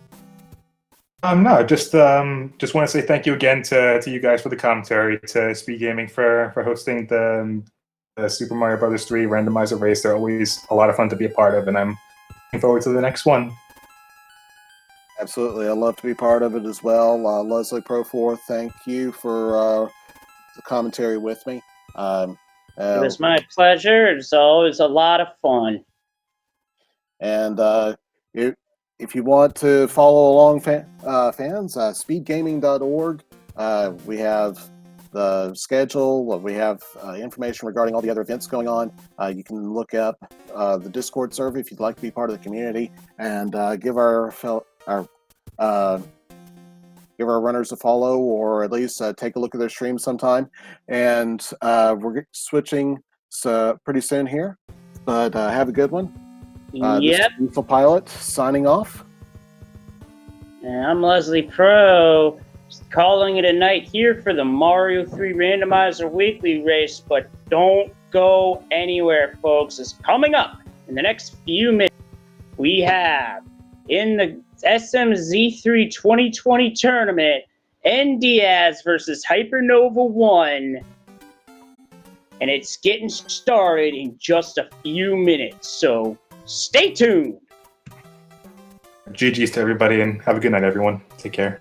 No, just want to say thank you again to you guys for the commentary, to Speed Gaming for hosting the Super Mario Brothers 3 Randomizer race. They're always a lot of fun to be a part of, and I'm looking forward to the next one. Absolutely, I'd love to be part of it as well. Leslie Pro4, thank you for the commentary with me. It was my pleasure. It's always a lot of fun. And if you want to follow along, fans, speedgaming.org. We have the schedule. We have information regarding all the other events going on. You can look up the Discord server if you'd like to be part of the community, and give our runners a follow, or at least take a look at their streams sometime. And we're switching pretty soon here, but have a good one. Yep. This is Diesel Pilot signing off. And I'm Leslie Pro, calling it a night here for the Mario 3 Randomizer Weekly Race, but don't go anywhere, folks. It's coming up in the next few minutes. We have, in the SMZ3 2020 tournament, NDiaz versus Hypernova 1, and it's getting started in just a few minutes, so stay tuned. GG's to everybody, and have a good night, everyone. Take care.